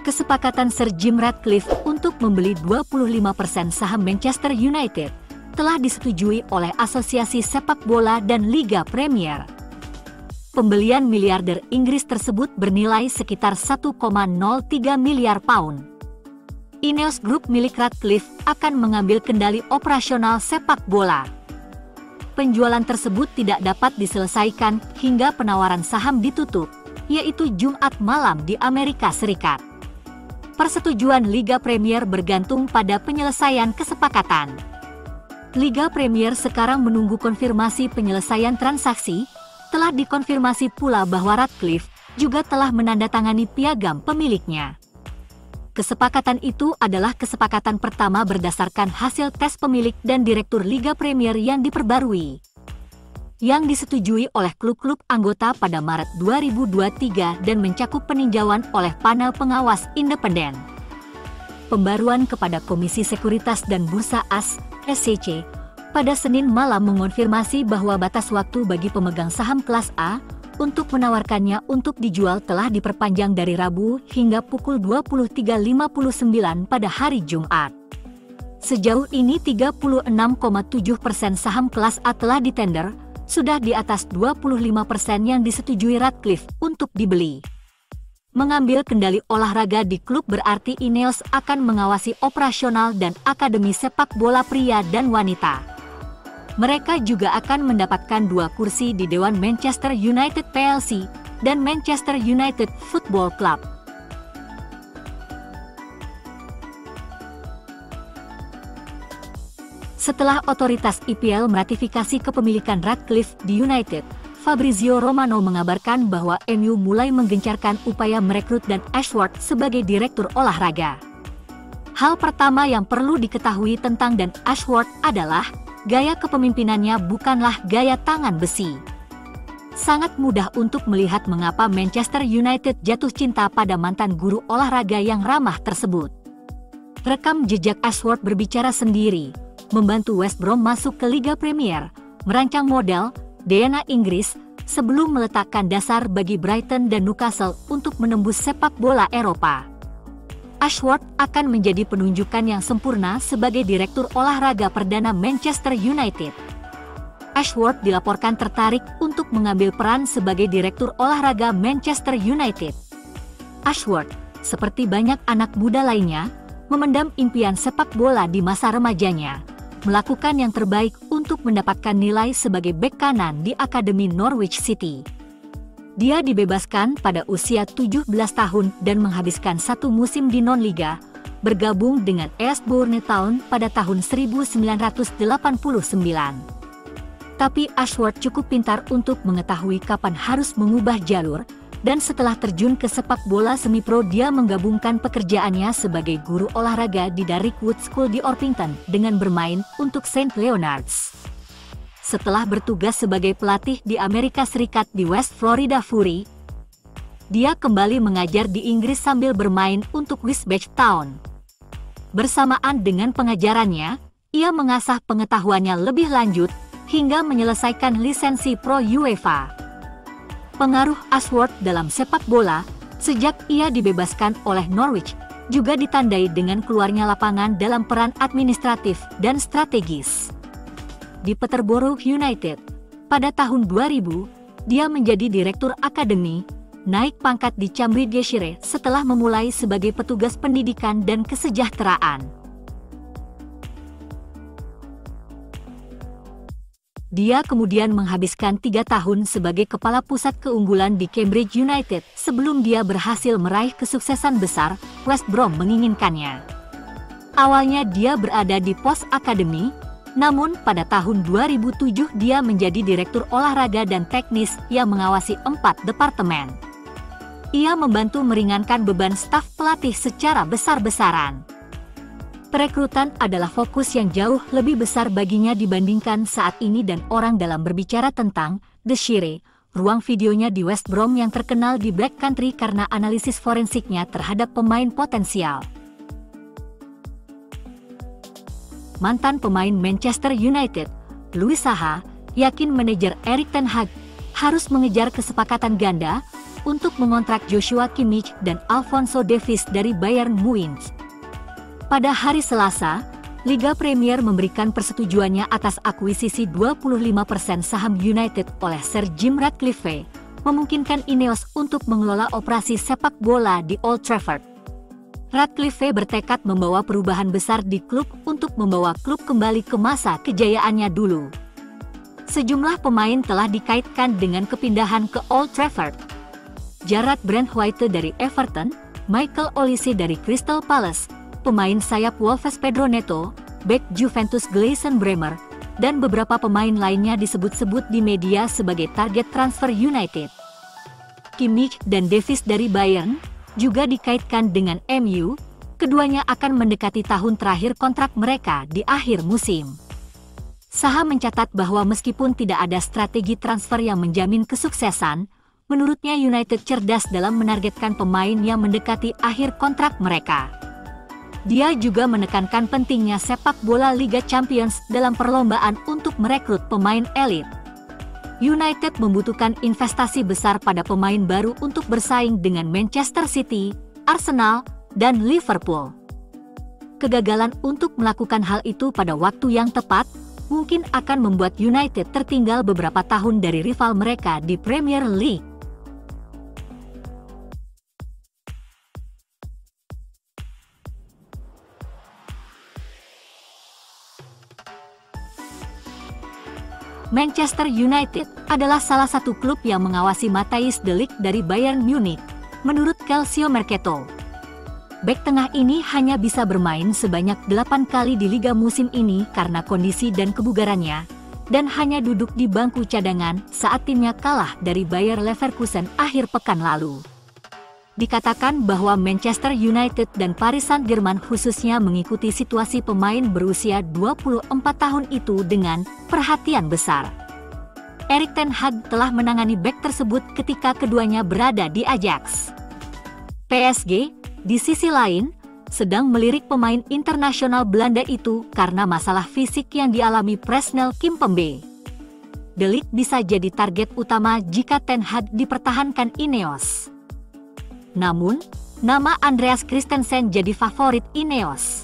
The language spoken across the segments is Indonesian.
Kesepakatan Sir Jim Ratcliffe untuk membeli 25% saham Manchester United telah disetujui oleh Asosiasi Sepak Bola dan Liga Premier. Pembelian miliarder Inggris tersebut bernilai sekitar 1,03 miliar pound. Ineos Group milik Ratcliffe akan mengambil kendali operasional sepak bola. Penjualan tersebut tidak dapat diselesaikan hingga penawaran saham ditutup, yaitu Jumat malam di Amerika Serikat. Persetujuan Liga Premier bergantung pada penyelesaian kesepakatan. Liga Premier sekarang menunggu konfirmasi penyelesaian transaksi. Telah dikonfirmasi pula bahwa Ratcliffe juga telah menandatangani piagam pemiliknya. Kesepakatan itu adalah kesepakatan pertama berdasarkan hasil tes pemilik dan direktur Liga Premier yang diperbarui, yang disetujui oleh klub-klub anggota pada Maret 2023 dan mencakup peninjauan oleh panel pengawas independen. Pembaruan kepada Komisi Sekuritas dan Bursa AS, SCC, pada Senin malam mengonfirmasi bahwa batas waktu bagi pemegang saham kelas A untuk menawarkannya untuk dijual telah diperpanjang dari Rabu hingga pukul 23.59 pada hari Jumat. Sejauh ini 36,7% saham kelas A telah ditender, sudah di atas 25% yang disetujui Ratcliffe untuk dibeli. Mengambil kendali olahraga di klub berarti Ineos akan mengawasi operasional dan akademi sepak bola pria dan wanita. Mereka juga akan mendapatkan 2 kursi di Dewan Manchester United PLC dan Manchester United Football Club. Setelah otoritas IPL meratifikasi kepemilikan Ratcliffe di United, Fabrizio Romano mengabarkan bahwa MU mulai menggencarkan upaya merekrut Dan Ashworth sebagai direktur olahraga. Hal pertama yang perlu diketahui tentang Dan Ashworth adalah gaya kepemimpinannya bukanlah gaya tangan besi. Sangat mudah untuk melihat mengapa Manchester United jatuh cinta pada mantan guru olahraga yang ramah tersebut. Rekam jejak Ashworth berbicara sendiri, membantu West Brom masuk ke Liga Premier, merancang model, DNA Inggris, sebelum meletakkan dasar bagi Brighton dan Newcastle untuk menembus sepak bola Eropa. Ashworth akan menjadi penunjukan yang sempurna sebagai direktur olahraga perdana Manchester United. Ashworth dilaporkan tertarik untuk mengambil peran sebagai direktur olahraga Manchester United. Ashworth, seperti banyak anak muda lainnya, memendam impian sepak bola di masa remajanya, melakukan yang terbaik untuk mendapatkan nilai sebagai bek kanan di Akademi Norwich City. Dia dibebaskan pada usia 17 tahun dan menghabiskan 1 musim di non-liga, bergabung dengan Eastbourne Town pada tahun 1989. Tapi Ashworth cukup pintar untuk mengetahui kapan harus mengubah jalur, dan setelah terjun ke sepak bola semi-pro dia menggabungkan pekerjaannya sebagai guru olahraga di Darwick School di Orpington dengan bermain untuk St. Leonards. Setelah bertugas sebagai pelatih di Amerika Serikat di West Florida Fury, dia kembali mengajar di Inggris sambil bermain untuk Wisbech Town. Bersamaan dengan pengajarannya, ia mengasah pengetahuannya lebih lanjut hingga menyelesaikan lisensi Pro UEFA. Pengaruh Ashworth dalam sepak bola sejak ia dibebaskan oleh Norwich juga ditandai dengan keluarnya lapangan dalam peran administratif dan strategis. Di Peterborough United, pada tahun 2000, dia menjadi direktur akademi, naik pangkat di Cambridgeshire setelah memulai sebagai petugas pendidikan dan kesejahteraan. Dia kemudian menghabiskan 3 tahun sebagai kepala pusat keunggulan di Cambridge United sebelum dia berhasil meraih kesuksesan besar. West Brom menginginkannya. Awalnya dia berada di pos akademi, namun pada tahun 2007 dia menjadi direktur olahraga dan teknis yang mengawasi 4 departemen. Ia membantu meringankan beban staf pelatih secara besar-besaran. Perekrutan adalah fokus yang jauh lebih besar baginya dibandingkan saat ini dan orang dalam berbicara tentang The Shire, ruang videonya di West Brom yang terkenal di Black Country karena analisis forensiknya terhadap pemain potensial. Mantan pemain Manchester United, Louis Saha, yakin manajer Erik ten Hag harus mengejar kesepakatan ganda untuk mengontrak Joshua Kimmich dan Alphonso Davies dari Bayern Munich. Pada hari Selasa, Liga Premier memberikan persetujuannya atas akuisisi 25% saham United oleh Sir Jim Ratcliffe, memungkinkan Ineos untuk mengelola operasi sepak bola di Old Trafford. Ratcliffe bertekad membawa perubahan besar di klub untuk membawa klub kembali ke masa kejayaannya dulu. Sejumlah pemain telah dikaitkan dengan kepindahan ke Old Trafford. Jarrad Brandtwaite dari Everton, Michael Olise dari Crystal Palace, pemain sayap Wolves Pedro Neto, bek Juventus Gleison Bremer, dan beberapa pemain lainnya disebut-sebut di media sebagai target transfer United. Kimmich dan Davies dari Bayern juga dikaitkan dengan MU, keduanya akan mendekati tahun terakhir kontrak mereka di akhir musim. Saham mencatat bahwa meskipun tidak ada strategi transfer yang menjamin kesuksesan, menurutnya United cerdas dalam menargetkan pemain yang mendekati akhir kontrak mereka. Dia juga menekankan pentingnya sepak bola Liga Champions dalam perlombaan untuk merekrut pemain elit. United membutuhkan investasi besar pada pemain baru untuk bersaing dengan Manchester City, Arsenal, dan Liverpool. Kegagalan untuk melakukan hal itu pada waktu yang tepat mungkin akan membuat United tertinggal beberapa tahun dari rival mereka di Premier League. Manchester United adalah salah satu klub yang mengawasi Matthijs de Ligt dari Bayern Munich, menurut Calcio Mercato. Bek tengah ini hanya bisa bermain sebanyak 8 kali di liga musim ini karena kondisi dan kebugarannya, dan hanya duduk di bangku cadangan saat timnya kalah dari Bayer Leverkusen akhir pekan lalu. Dikatakan bahwa Manchester United dan Paris Saint-Germain khususnya mengikuti situasi pemain berusia 24 tahun itu dengan perhatian besar. Erik ten Hag telah menangani bek tersebut ketika keduanya berada di Ajax. PSG, di sisi lain, sedang melirik pemain internasional Belanda itu karena masalah fisik yang dialami Presnel Kimpembe. De Ligt bisa jadi target utama jika Ten Hag dipertahankan Ineos. Namun, nama Andreas Christensen jadi favorit Ineos.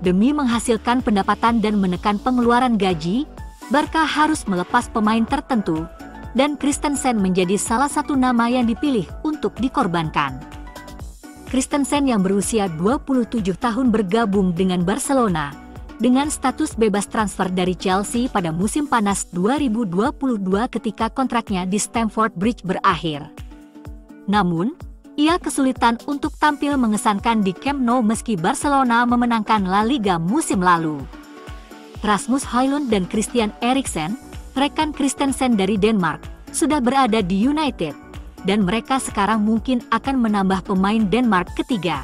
Demi menghasilkan pendapatan dan menekan pengeluaran gaji, Barca harus melepas pemain tertentu, dan Christensen menjadi salah satu nama yang dipilih untuk dikorbankan. Christensen yang berusia 27 tahun bergabung dengan Barcelona, dengan status bebas transfer dari Chelsea pada musim panas 2022 ketika kontraknya di Stamford Bridge berakhir. Namun, ia kesulitan untuk tampil mengesankan di Camp Nou meski Barcelona memenangkan La Liga musim lalu. Rasmus Højlund dan Christian Eriksen, rekan Christensen dari Denmark, sudah berada di United, dan mereka sekarang mungkin akan menambah pemain Denmark ketiga.